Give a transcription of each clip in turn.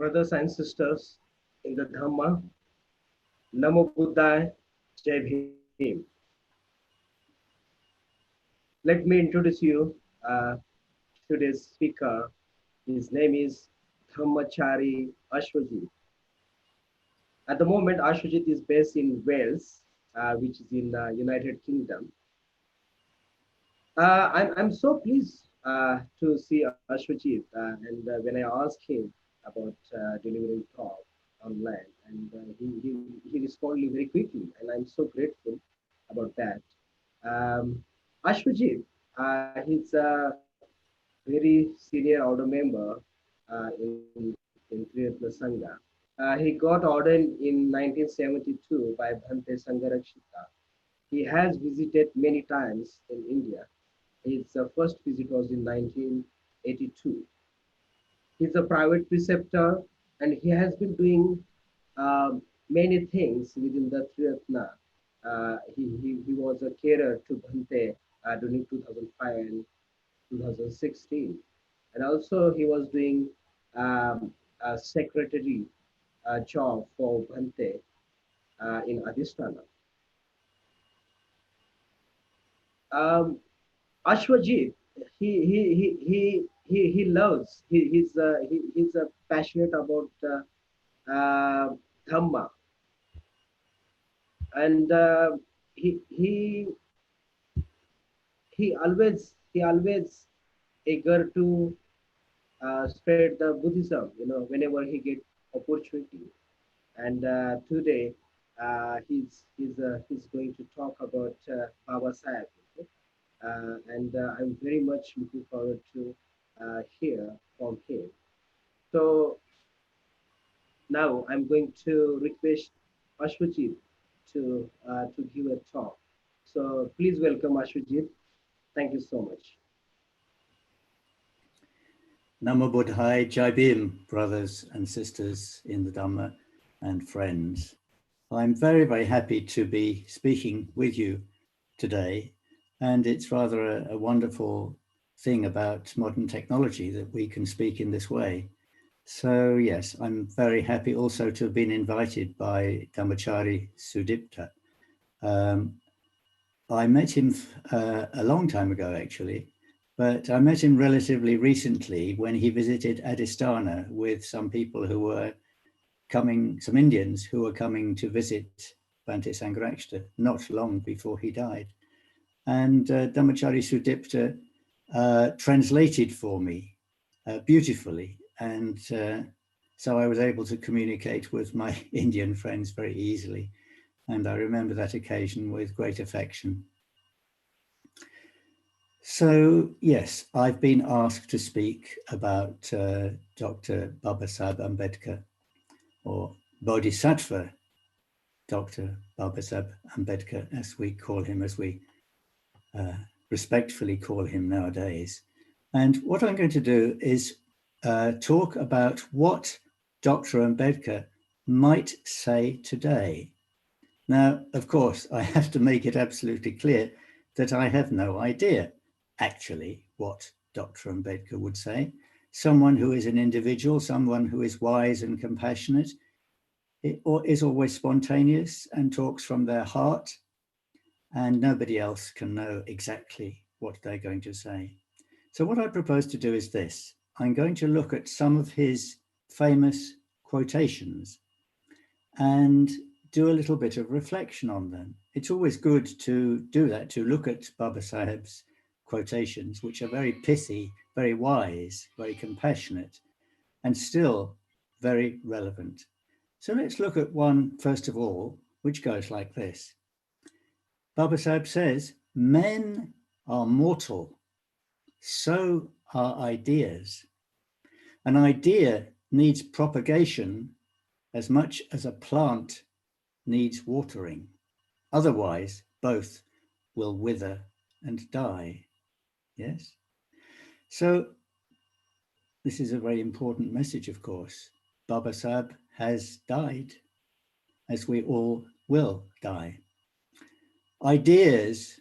Brothers and sisters in the Dhamma, Namo Buddhaya, Jai Bhim. Let me introduce you uh, today's speaker. His name is Dhammachari Ashvajit. At the moment, Ashvajit is based in Wales, which is in United Kingdom. I'm so pleased to see Ashvajit, and when I asked him about delivering talk online, and he responded very quickly, and I'm so grateful about that. Um, Ashvajit, he's a very senior order member in Triyatna Sangha. He got ordained in 1972 by Bhante Sangharakshita. He has visited many times in India. His first visit was in 1982. He's a private preceptor and he has been doing many things within the Triratna. He was a carer to Bhante during 2005 and 2016. And also he was doing a secretary job for Bhante in Adhisthana. Um, Ashwajit, he loves, he's passionate about Dhamma, and he always eager to spread the Buddhism, whenever he get opportunity. And today he's going to talk about Babasaheb. Okay? And I'm very much looking forward to hear from him. So now I'm going to request Ashwajit to give a talk. So please welcome Ashwajit. Thank you so much. Namo Buddhaya, Jai Bhim, brothers and sisters in the Dhamma and friends. I'm very, very happy to be speaking with you today. And it's rather a wonderful thing about modern technology that we can speak in this way. So yes, I'm very happy also to have been invited by Dhammachari Sudipta. I met him a long time ago, actually, but I met him relatively recently when he visited Adhisthana with some people who were coming, some Indians who were coming to visit Bhante Sangharakshita not long before he died. And Dhammachari Sudipta translated for me beautifully. And so I was able to communicate with my Indian friends very easily. And I remember that occasion with great affection. So yes, I've been asked to speak about Dr. Babasaheb Ambedkar, or Bodhisattva Dr. Babasaheb Ambedkar, as we call him, as we respectfully call him nowadays. And what I'm going to do is talk about what Dr. Ambedkar might say today. Now, of course, I have to make it absolutely clear that I have no idea actually what Dr. Ambedkar would say. Someone who is an individual, someone who is wise and compassionate, is always spontaneous and talks from their heart, and nobody else can know exactly what they're going to say. So what I propose to do is this. I'm going to look at some of his famous quotations and do a little bit of reflection on them. It's always good to do that, to look at Babasaheb's quotations, which are very pithy, very wise, very compassionate, and still very relevant. So let's look at one, first of all, which goes like this. Babasaheb says, men are mortal, so are ideas. An idea needs propagation as much as a plant needs watering. Otherwise, both will wither and die. Yes? So this is a very important message, of course. Babasaheb has died, as we all will die. Ideas,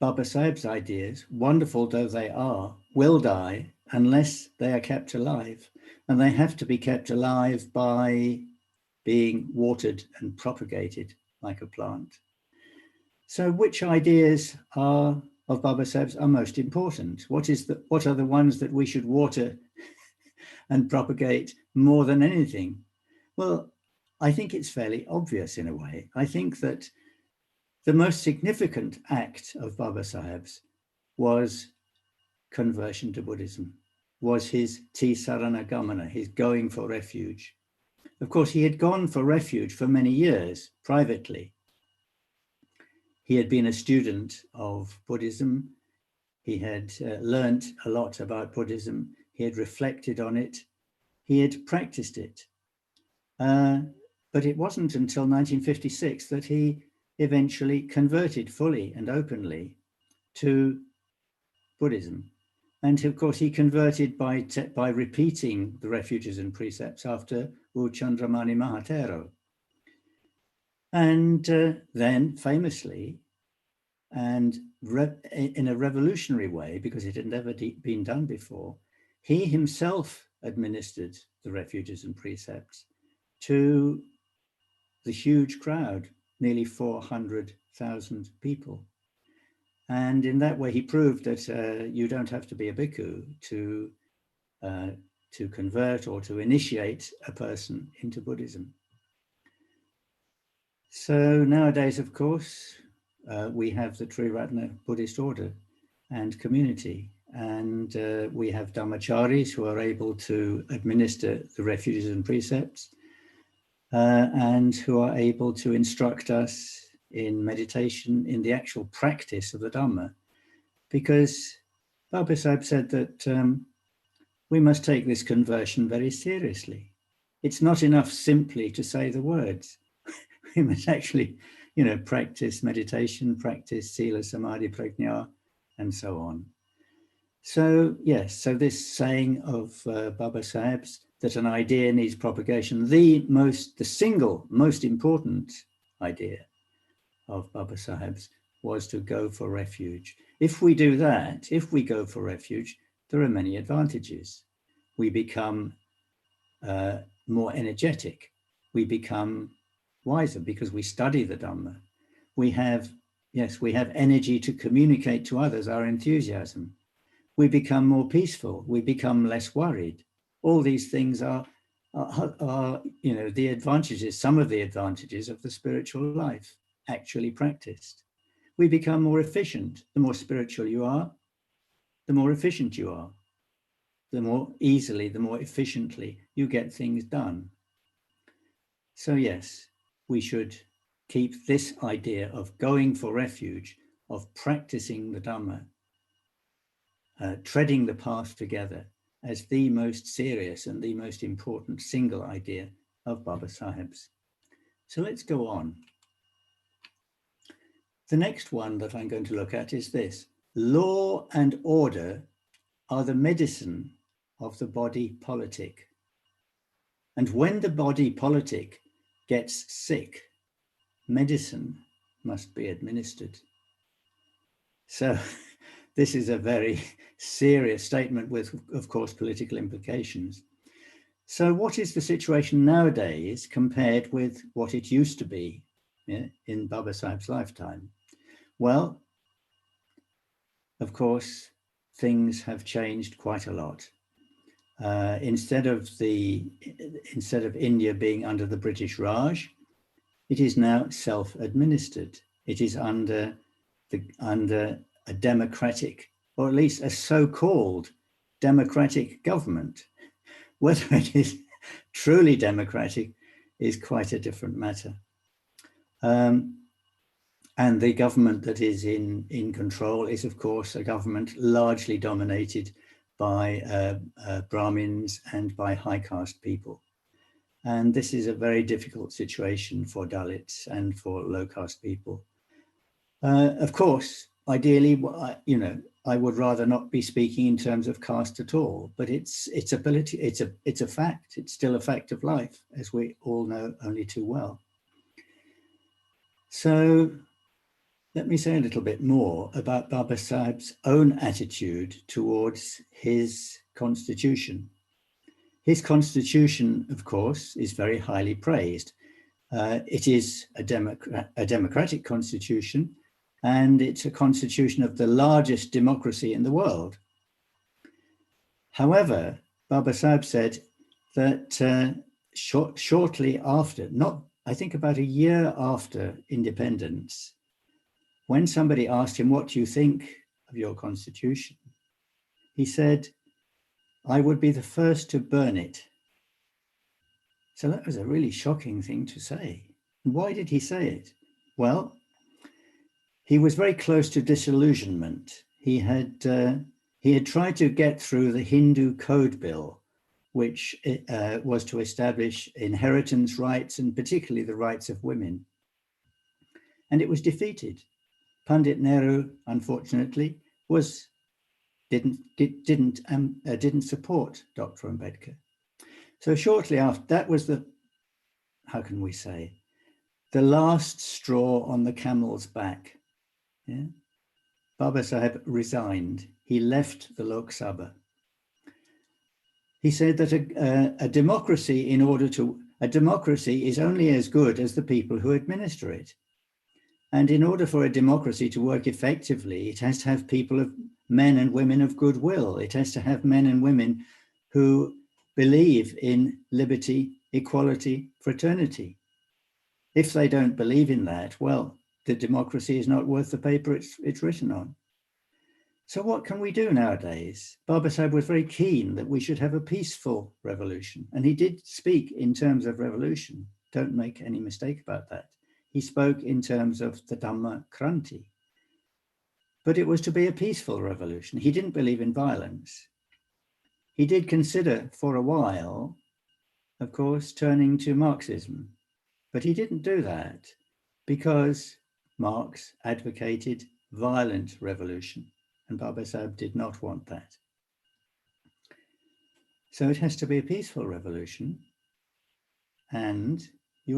Babasaheb's ideas, wonderful though they are, will die unless they are kept alive. And they have to be kept alive by being watered and propagated like a plant. So which ideas of Babasaheb's are most important? What are the ones that we should water and propagate more than anything? Well, I think it's fairly obvious in a way. I think that the most significant act of Babasaheb's was conversion to Buddhism, was his Tisarana Gamana, his going for refuge. Of course, he had gone for refuge for many years privately. He had been a student of Buddhism. He had learnt a lot about Buddhism. He had reflected on it. He had practiced it. But it wasn't until 1956 that he eventually converted fully and openly to Buddhism. And of course, he converted by repeating the refuges and precepts after U Chandramani Mahatero. And then famously, and in a revolutionary way, because it had never been done before, he himself administered the refuges and precepts to the huge crowd, nearly 400,000 people. And in that way, he proved that you don't have to be a bhikkhu to convert or to initiate a person into Buddhism. So nowadays, of course, we have the Triratna Buddhist order and community, and we have dhammacharis who are able to administer the refuges and precepts, and who are able to instruct us in meditation, in the actual practice of the Dhamma. Because Babasaheb said that we must take this conversion very seriously. It's not enough simply to say the words. We must actually, practice meditation, practice sila, samadhi, prajna, and so on. So yes, so this saying of Babasaheb's that an idea needs propagation, the single most important idea of Babasaheb's was to go for refuge. If we do that, if we go for refuge, there are many advantages. We become more energetic. We become wiser because we study the Dhamma. We have energy to communicate to others our enthusiasm. We become more peaceful. We become less worried. All these things are the advantages, some of the advantages of the spiritual life actually practiced. We become more efficient. The more spiritual you are, the more efficient you are. The more easily, the more efficiently you get things done. So yes, we should keep this idea of going for refuge, of practicing the Dhamma, treading the path together as the most serious and the most important single idea of Babasaheb's. So let's go on. The next one that I'm going to look at is this. Law and order are the medicine of the body politic. And when the body politic gets sick, medicine must be administered. So this is a very serious statement with, of course, political implications. So what is the situation nowadays compared with what it used to be in Babasaheb's lifetime? Well, of course, things have changed quite a lot. Instead of India being under the British Raj, it is now self-administered. It is under a democratic, or at least a so-called democratic government. Whether it is truly democratic is quite a different matter. And the government that is in control is, of course, a government largely dominated by Brahmins and by high caste people. And this is a very difficult situation for Dalits and for low caste people. Of course, ideally, I would rather not be speaking in terms of caste at all, but it's a fact. It's still a fact of life, as we all know only too well. So let me say a little bit more about Babasaheb's own attitude towards his constitution. His constitution, of course, is very highly praised. It is a democratic constitution, and it's a constitution of the largest democracy in the world. However, Babasaheb said that shortly after, I think about a year after independence, when somebody asked him, "What do you think of your constitution?" he said, "I would be the first to burn it." So that was a really shocking thing to say. Why did he say it? Well, he was very close to disillusionment. He had tried to get through the Hindu Code Bill, which was to establish inheritance rights and particularly the rights of women. And it was defeated. Pandit Nehru, unfortunately, didn't support Dr. Ambedkar. So shortly after, that was the, how can we say, the last straw on the camel's back. Yeah? Babasaheb resigned. He left the Lok Sabha. He said that a democracy is only as good as the people who administer it. And in order for a democracy to work effectively, it has to have men and women of goodwill. It has to have men and women who believe in liberty, equality, fraternity. If they don't believe in that, well, the democracy is not worth the paper it's written on. So what can we do nowadays? Babasaheb was very keen that we should have a peaceful revolution. And he did speak in terms of revolution. Don't make any mistake about that. He spoke in terms of the Dhamma Kranti. But it was to be a peaceful revolution. He didn't believe in violence. He did consider for a while, of course, turning to Marxism. But he didn't do that because Marx advocated violent revolution. And Babasaheb did not want that. So it has to be a peaceful revolution. And we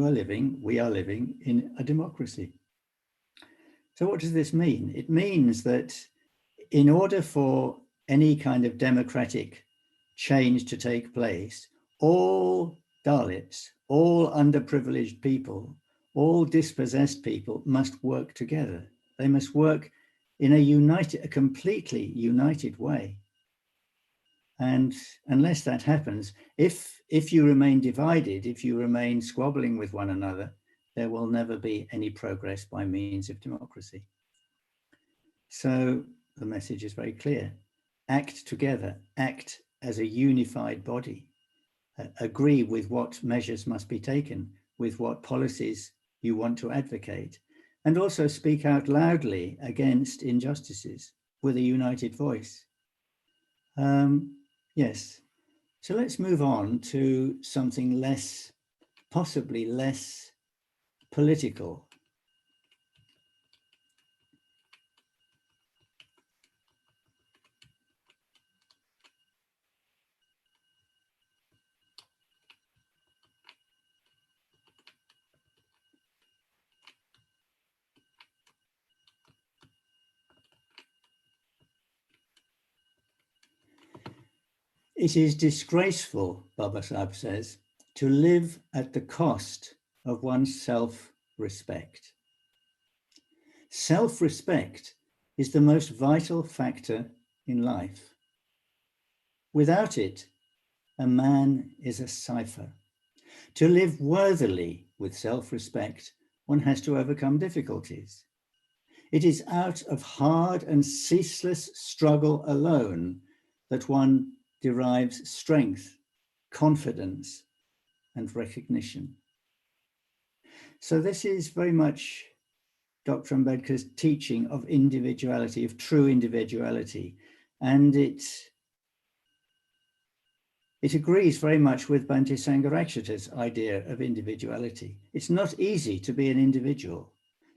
are living in a democracy. So what does this mean? It means that in order for any kind of democratic change to take place, all Dalits, all underprivileged people, all dispossessed people must work together. They must work in a completely united way. And unless that happens, if you remain divided, if you remain squabbling with one another, there will never be any progress by means of democracy. So the message is very clear. Act together, act as a unified body, agree with what measures must be taken, with what policies you want to advocate, and also speak out loudly against injustices with a united voice. Yes, so let's move on to something possibly less political. It is disgraceful, Babasaheb says, to live at the cost of one's self-respect. Self-respect is the most vital factor in life. Without it, a man is a cipher. To live worthily with self-respect, one has to overcome difficulties. It is out of hard and ceaseless struggle alone that one derives strength, confidence, and recognition. So this is very much Dr. Ambedkar's teaching of individuality, of true individuality. And it agrees very much with Bhante Sangharakshita's idea of individuality. It's not easy to be an individual.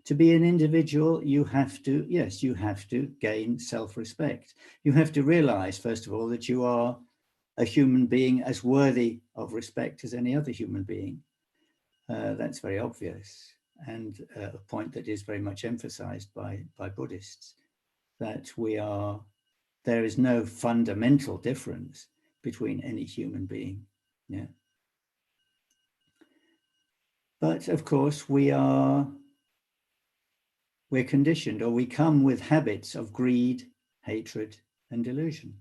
To be an individual, you have to gain self-respect. You have to realize, first of all, that you are a human being as worthy of respect as any other human being. That's very obvious, and a point that is very much emphasized by Buddhists, that there is no fundamental difference between any human being. Yeah. But of course, we're conditioned, or we come with habits of greed, hatred, and delusion.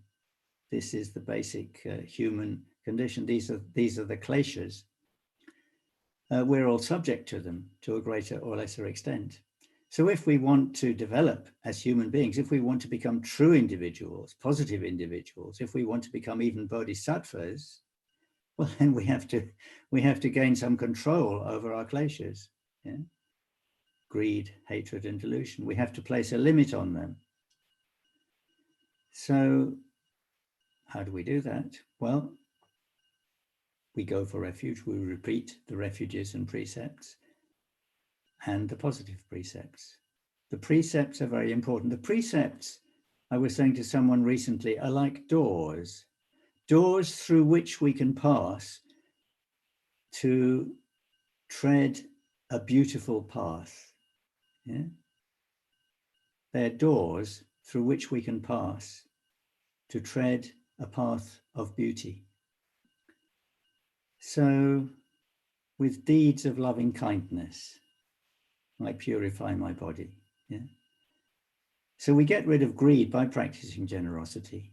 This is the basic human condition. These are the kleshas. We're all subject to them to a greater or lesser extent. So if we want to develop as human beings, if we want to become true individuals, positive individuals, if we want to become even bodhisattvas, well, then we have to gain some control over our kleshas. Yeah? Greed, hatred, and delusion. We have to place a limit on them. So how do we do that? Well, we go for refuge. We repeat the refuges and precepts and the positive precepts. The precepts are very important. The precepts, I was saying to someone recently, are like doors through which we can pass to tread a beautiful path. Yeah? They're doors through which we can pass to tread a path of beauty. So, with deeds of loving kindness, I purify my body. Yeah? So we get rid of greed by practicing generosity.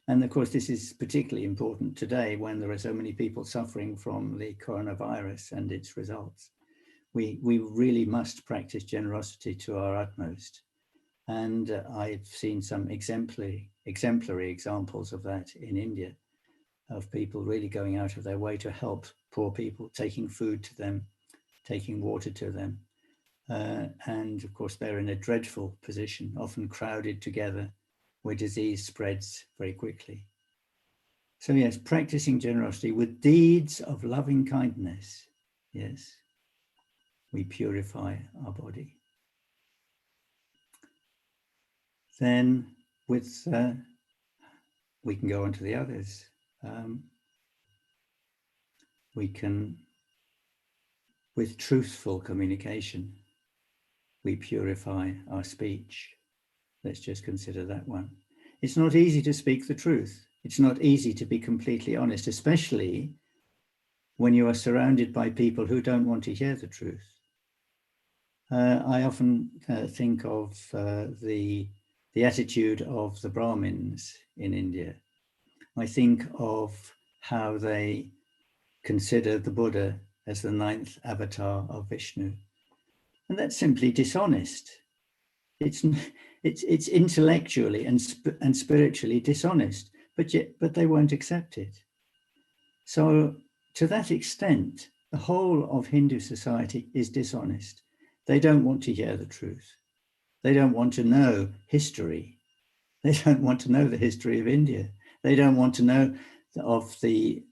And of course, this is particularly important today when there are so many people suffering from the coronavirus and its results. We really must practice generosity to our utmost. And I've seen some exemplary examples of that in India, of people really going out of their way to help poor people, taking food to them, taking water to them. And of course, they're in a dreadful position, often crowded together, where disease spreads very quickly. So yes, practicing generosity with deeds of loving kindness, yes, we purify our body. Then we can go on to the others. We can, with truthful communication, we purify our speech. Let's just consider that one. It's not easy to speak the truth. It's not easy to be completely honest, especially when you are surrounded by people who don't want to hear the truth. I often think of the attitude of the Brahmins in India. I think of how they consider the Buddha as the 9th avatar of Vishnu. And that's simply dishonest. It's intellectually and spiritually dishonest, but they won't accept it. So to that extent, the whole of Hindu society is dishonest. They don't want to hear the truth. They don't want to know history. They don't want to know the history of India. They don't want to know of the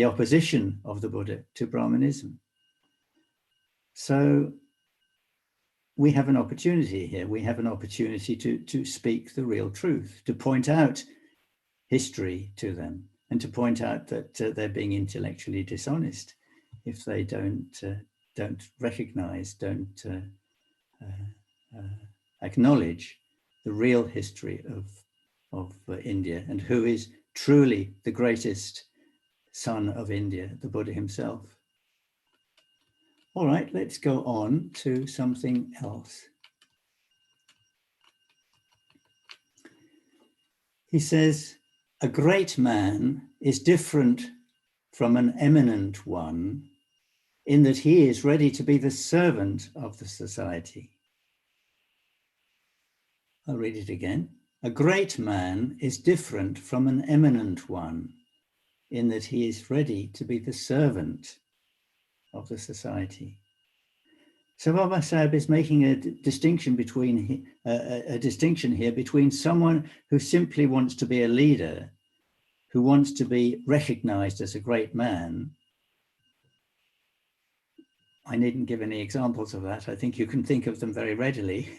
opposition of the Buddha to Brahmanism. So we have an opportunity here. We have an opportunity to speak the real truth, to point out history to them, and to point out that they're being intellectually dishonest if they don't recognize, don't acknowledge the real history of India and who is truly the greatest son of India, the Buddha himself. All right, let's go on to something else. He says, a great man is different from an eminent one in that he is ready to be the servant of the society. I'll read it again. A great man is different from an eminent one in that he is ready to be the servant of the society. So Babasaheb is making a distinction here between someone who simply wants to be a leader, who wants to be recognized as a great man. I needn't give any examples of that. I think you can think of them very readily.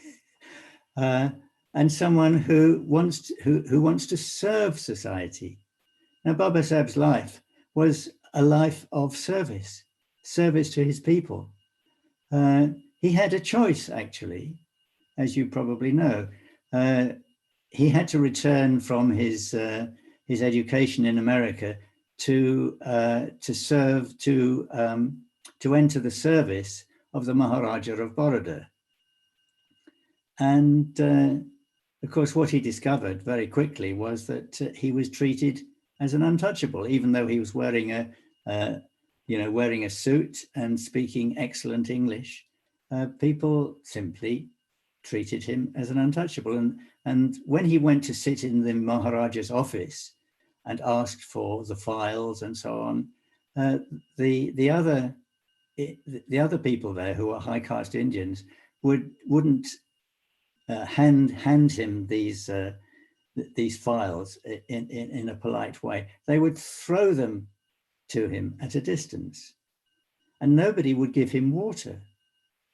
And someone who wants to serve society. Now, Babasaheb's life was a life of service to his people. He had a choice, actually, as you probably know. He had to return from his his education in America to enter the service of the Maharaja of Baroda. And of course, what he discovered very quickly was that he was treated as an untouchable, even though he was wearing a suit and speaking excellent English. People simply treated him as an untouchable. And when he went to sit in the Maharaja's office and asked for the files and so on, the other people there who were high caste Indians wouldn't hand him these files in a polite way. They would throw them to him at a distance, and nobody would give him water.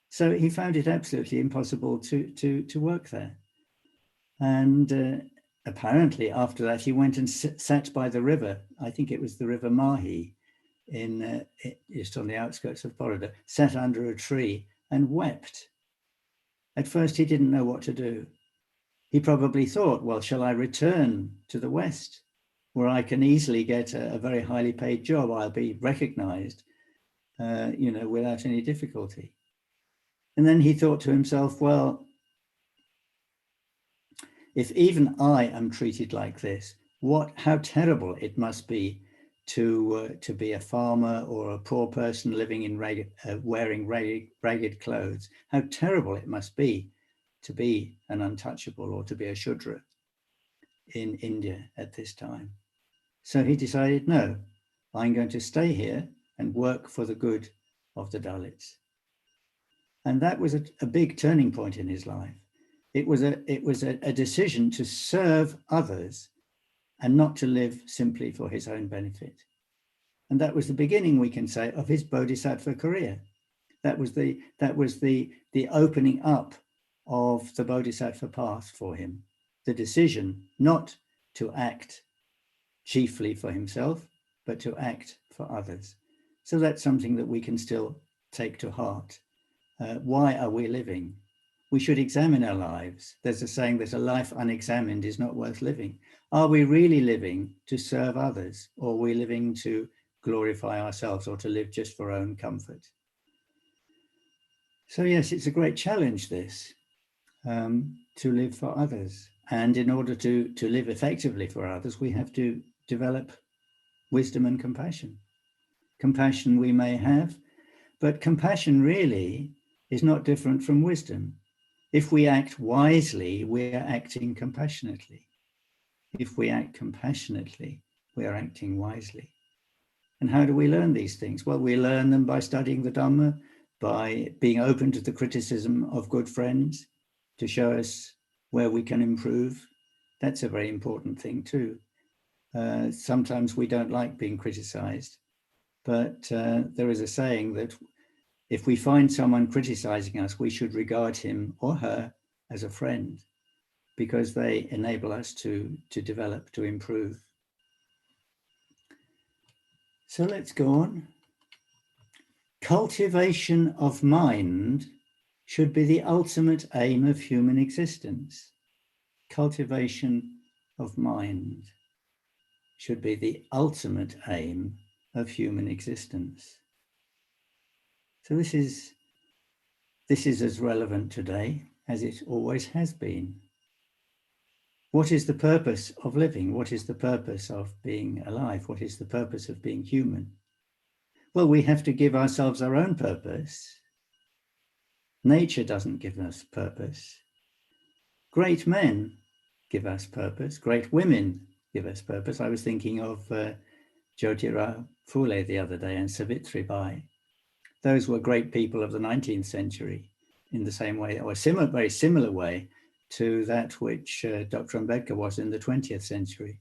So he found it absolutely impossible to work there. And apparently after that, he went and sat by the river. I think it was the River Mahi, just on the outskirts of Baroda, sat under a tree and wept. At first, he didn't know what to do. He probably thought, well, shall I return to the West, where I can easily get a very highly paid job? I'll be recognized, without any difficulty. And then he thought to himself, well, if even I am treated like this, how terrible it must be to be a farmer or a poor person living in wearing ragged clothes. How terrible it must be to be an untouchable or to be a Shudra in India at this time. So he decided, no, I'm going to stay here and work for the good of the Dalits. And that was a big turning point in his life. It was a decision to serve others and not to live simply for his own benefit. And that was the beginning, we can say, of his Bodhisattva career. That was the opening up of the Bodhisattva path for him. The decision not to act chiefly for himself, but to act for others. So that's something that we can still take to heart. Why are we living? We should examine our lives. There's a saying that a life unexamined is not worth living. Are we really living to serve others, or are we living to glorify ourselves or to live just for our own comfort? So yes, it's a great challenge, this, to live for others. And in order to live effectively for others, we have to develop wisdom and compassion. Compassion we may have, but compassion really is not different from wisdom. If we act wisely, we are acting compassionately. If we act compassionately, we are acting wisely. And how do we learn these things? Well, we learn them by studying the Dhamma, by being open to the criticism of good friends to show us where we can improve. That's a very important thing too. Sometimes we don't like being criticized, but there is a saying that if we find someone criticizing us, we should regard him or her as a friend, because they enable us to develop, to improve. So let's go on. Cultivation of mind should be the ultimate aim of human existence. Cultivation of mind should be the ultimate aim of human existence. So this is as relevant today as it always has been. What is the purpose of living? What is the purpose of being alive? What is the purpose of being human? Well, we have to give ourselves our own purpose. Nature doesn't give us purpose. Great men give us purpose. Great women give us purpose. I was thinking of Jyotirao Phule the other day and Savitribai. Those were great people of the 19th century in the same way, or a very similar way to that which Dr. Ambedkar was in the 20th century.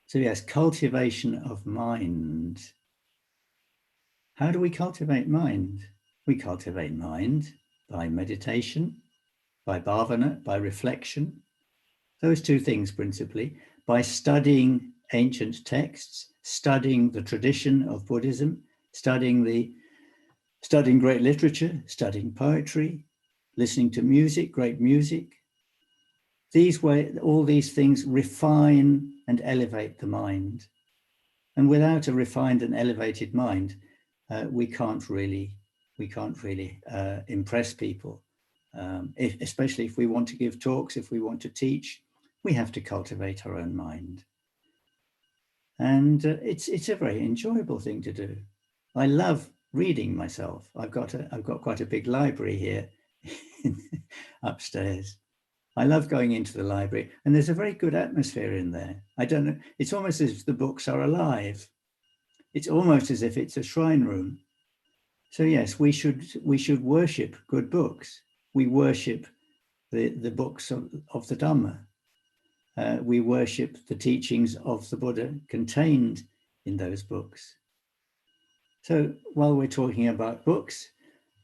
So yes, cultivation of mind. How do we cultivate mind? We cultivate mind by meditation, by bhavana, by reflection. Those two things principally, by studying ancient texts, studying the tradition of Buddhism, studying great literature, studying poetry, listening to music, great music. All these things refine and elevate the mind. And without a refined and elevated mind, we can't really impress people. Especially if we want to give talks, if we want to teach, we have to cultivate our own mind. And it's a very enjoyable thing to do. I love reading myself. I've got quite a big library here upstairs. I love going into the library, and there's a very good atmosphere in there. I don't know, it's almost as if the books are alive. It's almost as if it's a shrine room. So yes, we should worship good books. We worship the books of the Dhamma. We worship the teachings of the Buddha contained in those books. So while we're talking about books,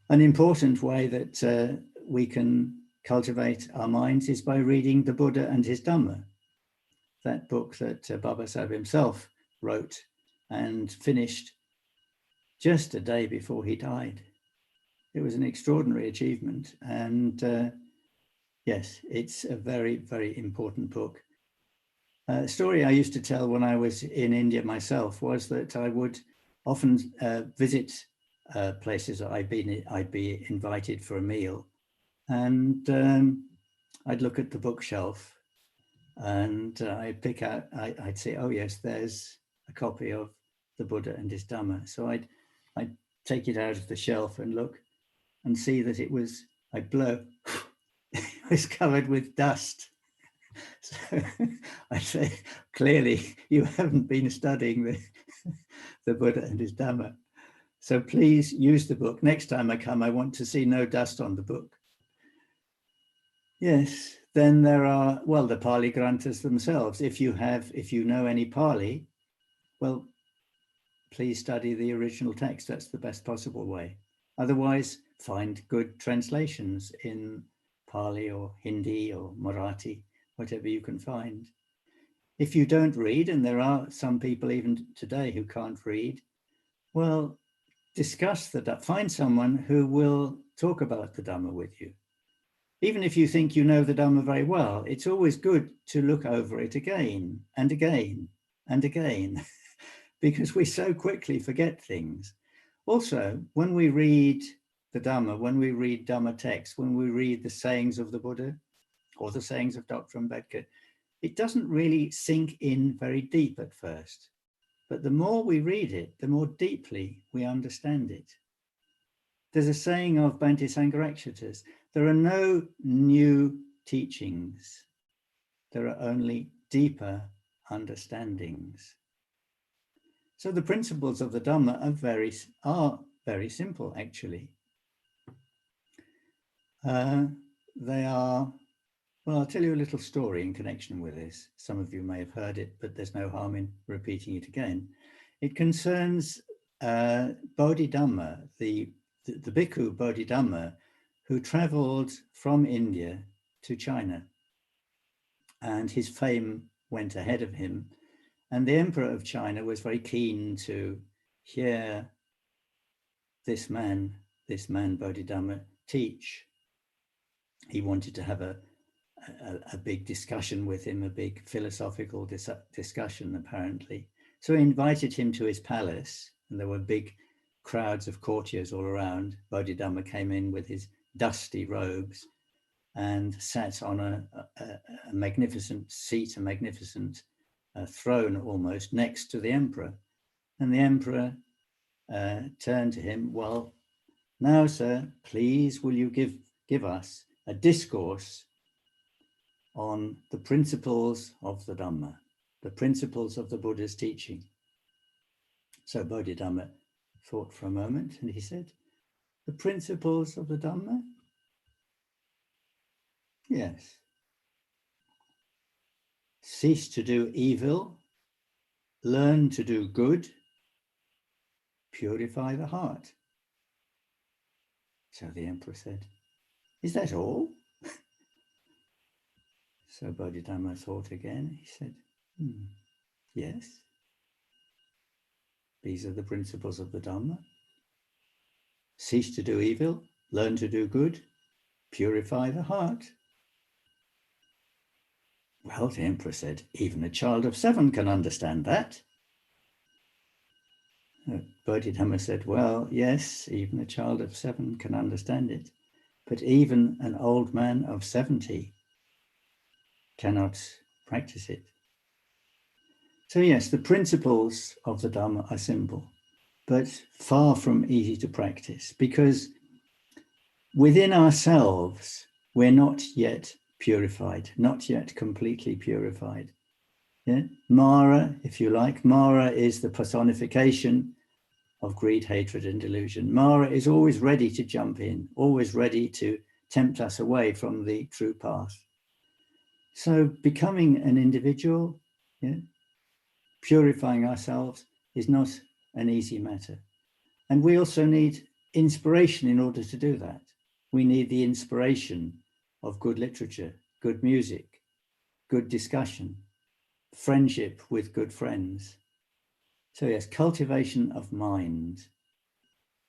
an important way that we can cultivate our minds is by reading the Buddha and his Dhamma, that book that Babasaheb himself wrote and finished just a day before he died. It was an extraordinary achievement. And yes, it's a very, very important book. A story I used to tell when I was in India myself was that I would often visit places that I'd be invited for a meal, and I'd look at the bookshelf and I'd pick out, I'd say, oh yes, there's a copy of the Buddha and his Dhamma. So I'd take it out of the shelf and look and see that I'd blow, it was covered with dust. So I say, clearly you haven't been studying the Buddha and his Dhamma. So please use the book. Next time I come, I want to see no dust on the book. Yes, then there are, well, the Pali Granthas themselves. If you know any Pali, well, please study the original text. That's the best possible way. Otherwise, find good translations in Pali or Hindi or Marathi, whatever you can find. If you don't read, and there are some people even today who can't read, well, discuss find someone who will talk about the Dhamma with you. Even if you think you know the Dhamma very well, it's always good to look over it again and again and again, because we so quickly forget things. Also, when we read the Dhamma, when we read Dhamma texts, when we read the sayings of the Buddha or the sayings of Dr. Ambedkar, it doesn't really sink in very deep at first. But the more we read it, the more deeply we understand it. There's a saying of Bhante Sangharakshita's, there are no new teachings. There are only deeper understandings. So the principles of the Dhamma are very simple, actually. They are, well, I'll tell you a little story in connection with this. Some of you may have heard it, but there's no harm in repeating it again. It concerns Bodhidhamma, the bhikkhu Bodhidhamma, who traveled from India to China. And his fame went ahead of him. And the emperor of China was very keen to hear this man Bodhidhamma teach. He wanted to have a big discussion with him, a big philosophical discussion, apparently. So he invited him to his palace, and there were big crowds of courtiers all around. Bodhidhamma came in with his dusty robes and sat on a magnificent seat, a magnificent throne almost, next to the emperor. And the emperor turned to him, well, now, sir, please will you give us a discourse on the principles of the Dhamma, the principles of the Buddha's teaching. So Bodhidhamma thought for a moment and he said, the principles of the Dhamma? Yes. Cease to do evil, learn to do good, purify the heart. So the emperor said, is that all? So Bodhidhamma thought again. He said, yes. These are the principles of the Dhamma. Cease to do evil, learn to do good, purify the heart. Well, the emperor said, even a child of 7 can understand that. Bodhidharma said, well, yes, even a child of 7 can understand it, but even an old man of 70 cannot practice it. So yes, the principles of the Dhamma are simple, but far from easy to practice, because within ourselves, we're not yet purified, not yet completely purified. Yeah? Mara, if you like, Mara is the personification of greed, hatred, and delusion. Mara is always ready to jump in, always ready to tempt us away from the true path. So becoming an individual, yeah, purifying ourselves is not an easy matter. And we also need inspiration in order to do that. We need the inspiration of good literature, good music, good discussion, friendship with good friends. So yes, cultivation of mind.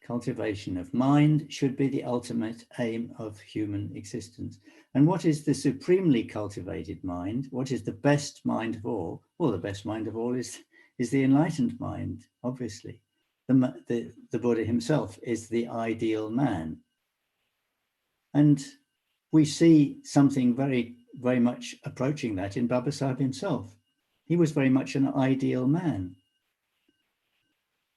Cultivation of mind should be the ultimate aim of human existence. And what is the supremely cultivated mind? What is the best mind of all? Well, the best mind of all is the enlightened mind, obviously. The Buddha himself is the ideal man. And we see something very, very much approaching that in Babasaheb himself. He was very much an ideal man.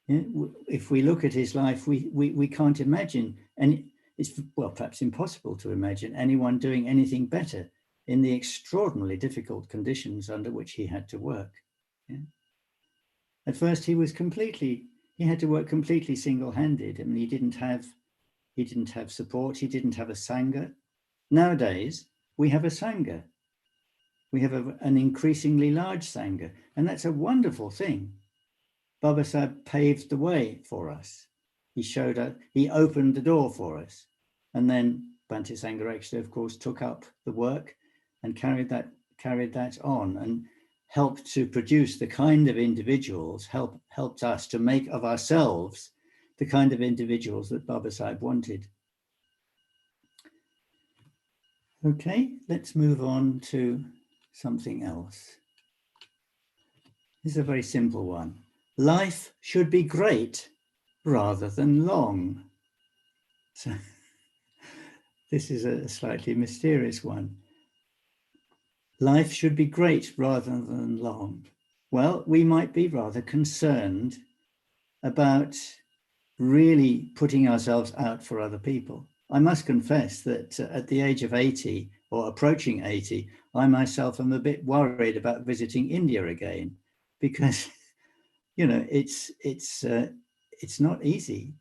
If we look at his life, we can't imagine, and it's, well, perhaps impossible to imagine anyone doing anything better in the extraordinarily difficult conditions under which he had to work. Yeah? At first, he had to work completely single-handed. I mean, he didn't have support. He didn't have a sangha. Nowadays, we have a sangha. We have an increasingly large sangha, and that's a wonderful thing. Babasaheb paved the way for us. He opened the door for us. And then Bhante Sangharakshita, of course, took up the work and carried that on and helped to produce the kind of individuals, helped us to make of ourselves the kind of individuals that Babasaheb wanted. Okay, let's move on to something else. This is a very simple one. Life should be great rather than long. So this is a slightly mysterious one. Life should be great rather than long. Well, we might be rather concerned about really putting ourselves out for other people. I must confess that at the age of 80 or approaching 80, I myself am a bit worried about visiting India again, because it's not easy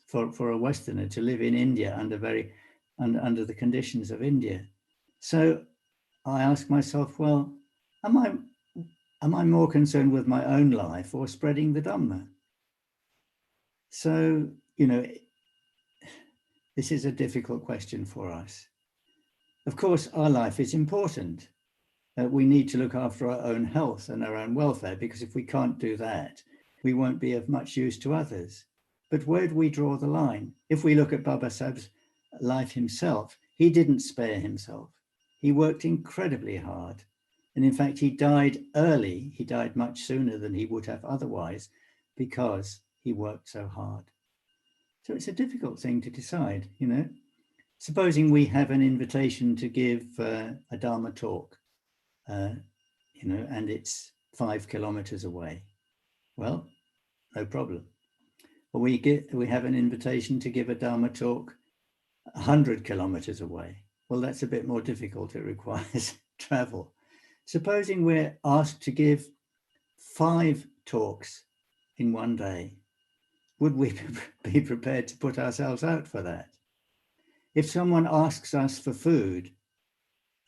for a Westerner to live in India under the conditions of India. So I ask myself, well, am I more concerned with my own life or spreading the Dhamma? So, this is a difficult question for us. Of course, our life is important. We need to look after our own health and our own welfare, because if we can't do that, we won't be of much use to others. But where do we draw the line? If we look at Babasaheb's life himself, he didn't spare himself. He worked incredibly hard. And in fact, he died early. He died much sooner than he would have otherwise, because he worked so hard. So it's a difficult thing to decide, Supposing we have an invitation to give a Dharma talk, and it's 5 kilometers away. Well, no problem. But we have an invitation to give a Dharma talk 100 kilometers away. Well, that's a bit more difficult. It requires travel. Supposing we're asked to give 5 talks in one day, would we be prepared to put ourselves out for that? If someone asks us for food,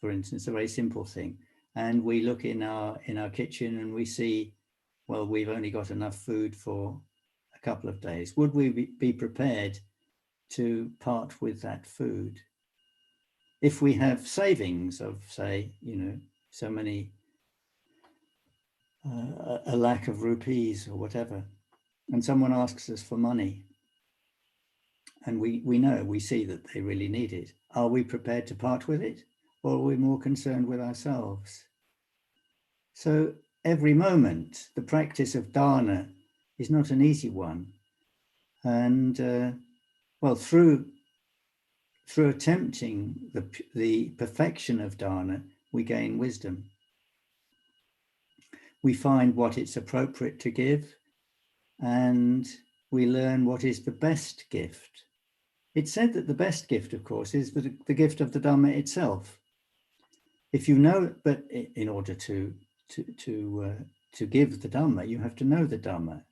for instance, a very simple thing, and we look in our kitchen and we see, well, we've only got enough food for a couple of days, would we be prepared to part with that food? If we have savings of, say, so many, a lakh of rupees or whatever, and someone asks us for money, and we see that they really need it, are we prepared to part with it? Or are we more concerned with ourselves? So every moment, the practice of dana is not an easy one. And well, through attempting the perfection of dana, we gain wisdom. We find what it's appropriate to give, and we learn what is the best gift. It's said that the best gift, of course, is the gift of the Dhamma itself. If you know, but in order to give the Dhamma, you have to know the Dhamma.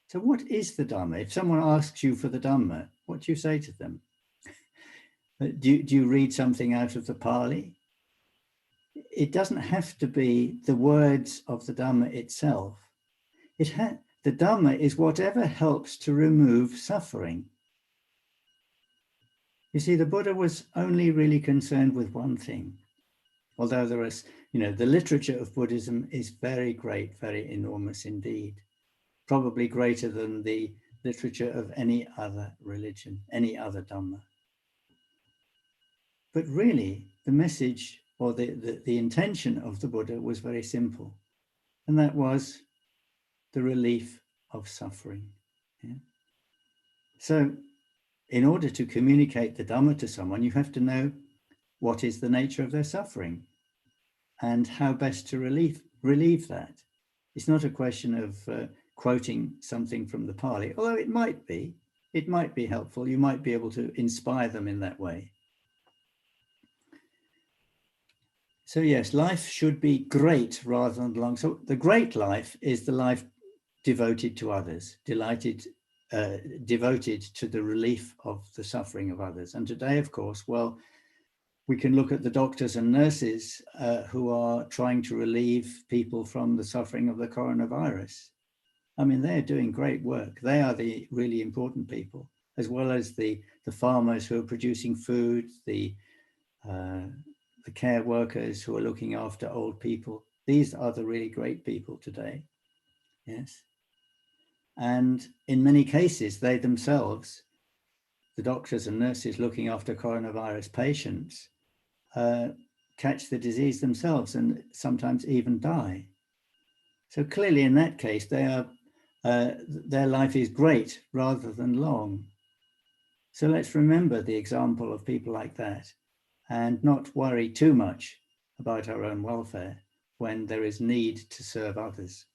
So what is the Dhamma? If someone asks you for the Dhamma, what do you say to them? Do you read something out of the Pali? It doesn't have to be the words of the Dhamma itself. The Dhamma is whatever helps to remove suffering. You see, the Buddha was only really concerned with one thing. Although there is, the literature of Buddhism is very great, very enormous indeed, probably greater than the literature of any other religion, any other Dhamma. But really, the message or the intention of the Buddha was very simple, and that was the relief of suffering. Yeah? So, in order to communicate the Dhamma to someone, you have to know what is the nature of their suffering and how best to relieve that. It's not a question of quoting something from the Pali, although it might be helpful. You might be able to inspire them in that way. So yes, life should be great rather than long. So the great life is the life devoted to others, devoted to the relief of the suffering of others. And today, of course, well, we can look at the doctors and nurses who are trying to relieve people from the suffering of the coronavirus. I mean, they're doing great work. They are the really important people, as well as the farmers who are producing food, the care workers who are looking after old people. These are the really great people today. Yes. And in many cases, they themselves, the doctors and nurses looking after coronavirus patients, catch the disease themselves and sometimes even die. So clearly in that case, their life is great rather than long. So let's remember the example of people like that and not worry too much about our own welfare when there is need to serve others.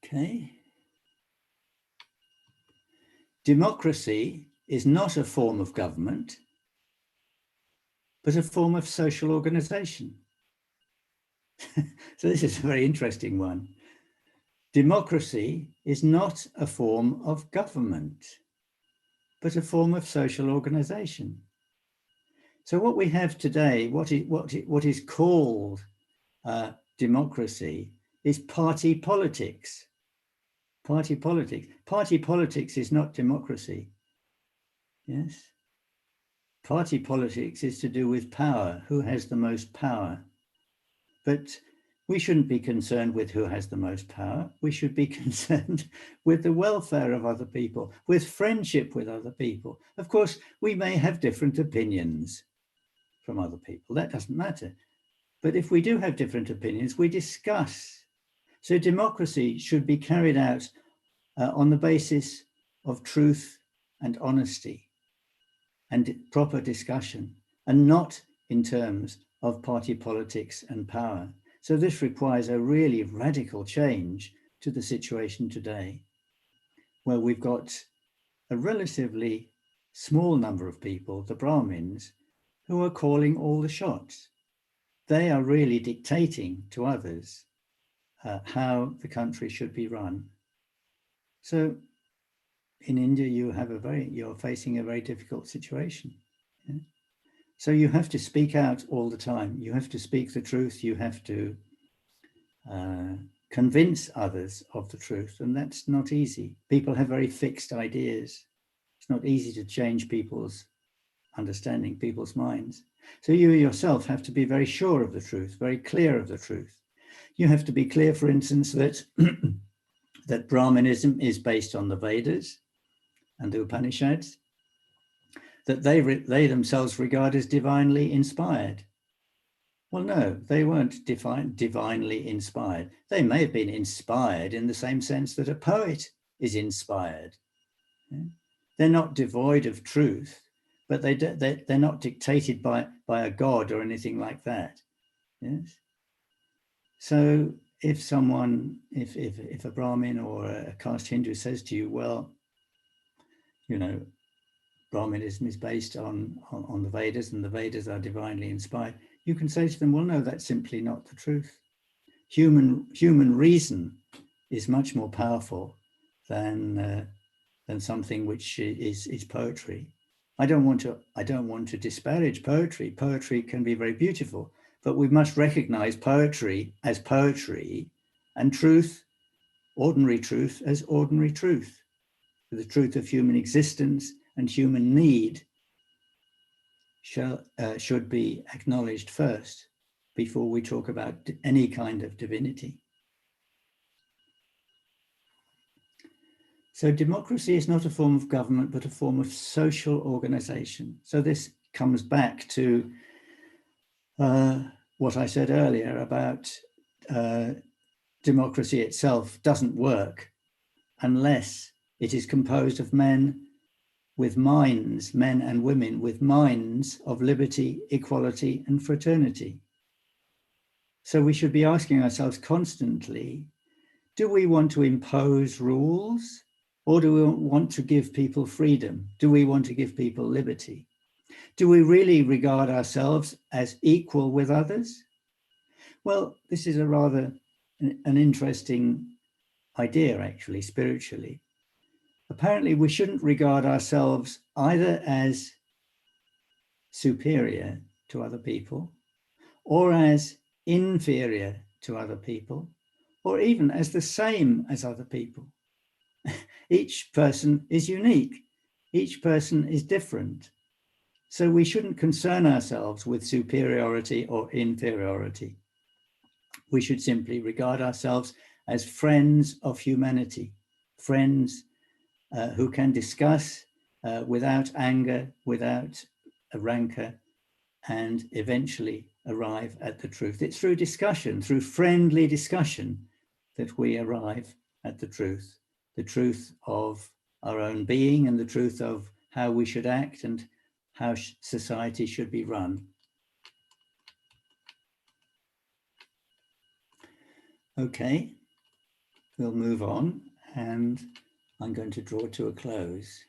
Okay. Democracy is not a form of government, but a form of social organization. So this is a very interesting one. Democracy is not a form of government, but a form of social organization. So what we have today, what is called democracy, is party politics. Party politics. Party politics is not democracy. Yes. Party politics is to do with power. Who has the most power? But we shouldn't be concerned with who has the most power. We should be concerned with the welfare of other people, with friendship with other people. Of course, we may have different opinions from other people. That doesn't matter. But if we do have different opinions, we discuss. So democracy should be carried out on the basis of truth and honesty and proper discussion, and not in terms of party politics and power. So this requires a really radical change to the situation today, where we've got a relatively small number of people, the Brahmins, who are calling all the shots. They are really dictating to others how the country should be run. So in India, you're facing a very difficult situation. Yeah? So you have to speak out all the time. You have to speak the truth. You have to convince others of the truth, and that's not easy. People have very fixed ideas. It's not easy to change people's understanding, people's minds. So you yourself have to be very sure of the truth, very clear of the truth. You have to be clear, for instance, that that Brahmanism is based on the Vedas and the Upanishads, that they themselves regard as divinely inspired. Well, no, they weren't divinely inspired. They may have been inspired in the same sense that a poet is inspired. They're not devoid of truth, but they're not dictated by a god or anything like that. Yes. So if someone, if a Brahmin or a caste Hindu says to you, well, you know, Brahminism is based on the Vedas and the Vedas are divinely inspired, you can say to them, well, no, that's simply not the truth. Human reason is much more powerful than something which is poetry. I don't want to disparage poetry. Poetry can be very beautiful, but we must recognize poetry as poetry and truth, ordinary truth, as ordinary truth. The truth of human existence and human need should be acknowledged first before we talk about any kind of divinity. So democracy is not a form of government, but a form of social organization. So this comes back to what I said earlier about democracy itself doesn't work unless it is composed of men with minds, men and women with minds of liberty, equality, and fraternity. So we should be asking ourselves constantly, do we want to impose rules, or do we want to give people freedom? Do we want to give people liberty? Do we really regard ourselves as equal with others? Well, this is a rather an interesting idea, actually, spiritually. Apparently, we shouldn't regard ourselves either as superior to other people, or as inferior to other people, or even as the same as other people. Each person is unique. Each person is different. So we shouldn't concern ourselves with superiority or inferiority. We should simply regard ourselves as friends of humanity, friends who can discuss without anger, without a rancor, and eventually arrive at the truth. It's through discussion, through friendly discussion, that we arrive at the truth of our own being and the truth of how we should act and how society should be run. Okay, we'll move on, and I'm going to draw to a close.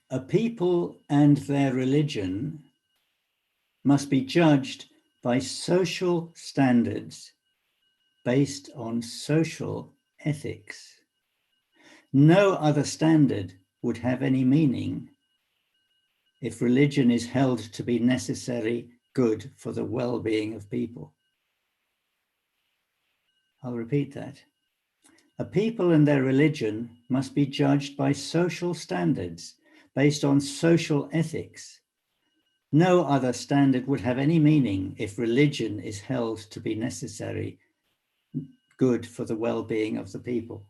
A people and their religion must be judged by social standards based on social ethics. No other standard would have any meaning if religion is held to be necessary good for the well-being of people. I'll repeat that. A people and their religion must be judged by social standards based on social ethics. No other standard would have any meaning if religion is held to be necessary good for the well-being of the people.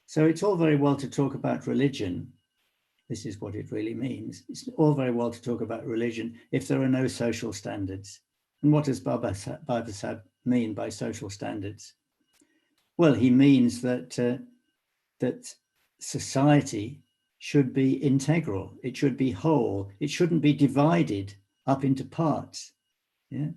So it's all very well to talk about religion. This is what it really means. It's all very well to talk about religion if there are no social standards. And what does Babasaheb mean by social standards? Well, he means that society should be integral. It should be whole. It shouldn't be divided up into parts. Yeah.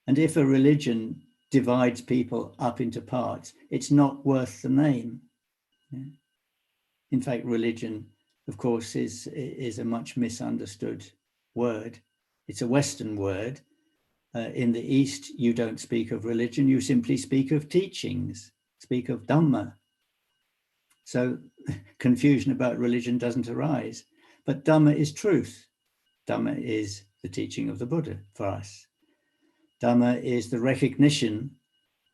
And if a religion divides people up into parts, it's not worth the name. Yeah. In fact, religion, of course, is a much misunderstood word. It's a Western word. In the East, you don't speak of religion, you simply speak of teachings, speak of Dhamma. So confusion about religion doesn't arise. But Dhamma is truth. Dhamma is the teaching of the Buddha for us. Dhamma is the recognition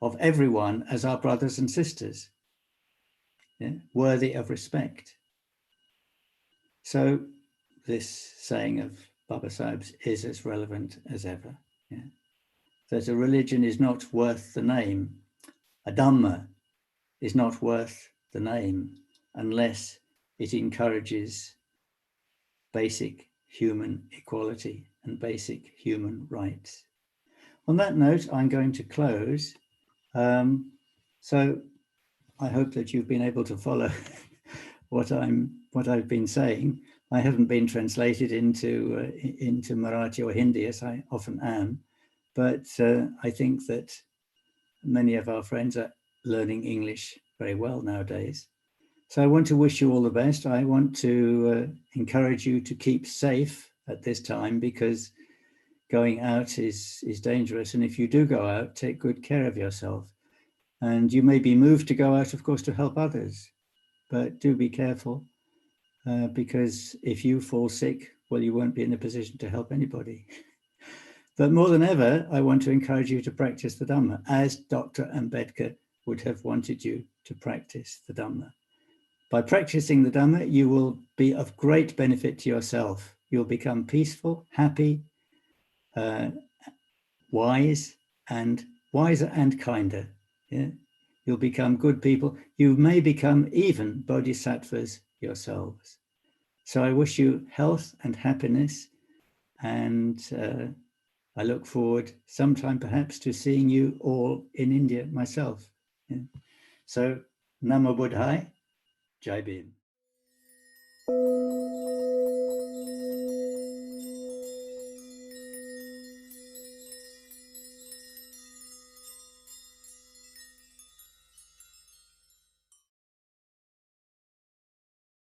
of everyone as our brothers and sisters. yeah, worthy of respect. So this saying of Babasaheb's is as relevant as ever. Yeah? That a religion is not worth the name, a Dhamma is not worth the name unless it encourages basic human equality and basic human rights. On that note, I'm going to close. So I hope that you've been able to follow what I've been saying. I haven't been translated into Marathi or Hindi, as I often am, but I think that many of our friends are learning English very well nowadays. So I want to wish you all the best. I want to encourage you to keep safe at this time, because going out is dangerous. And if you do go out, take good care of yourself. And you may be moved to go out, of course, to help others, but do be careful, because if you fall sick, well, you won't be in a position to help anybody. But more than ever, I want to encourage you to practice the Dhamma, as Dr. Ambedkar would have wanted you to practice the Dhamma. By practicing the Dhamma, you will be of great benefit to yourself. You'll become peaceful, happy, wiser and kinder. Yeah? You'll become good people. You may become even bodhisattvas yourselves. So I wish you health and happiness, and I look forward sometime perhaps to seeing you all in India myself. Yeah? So Namo Buddhaya, Jai Bhim.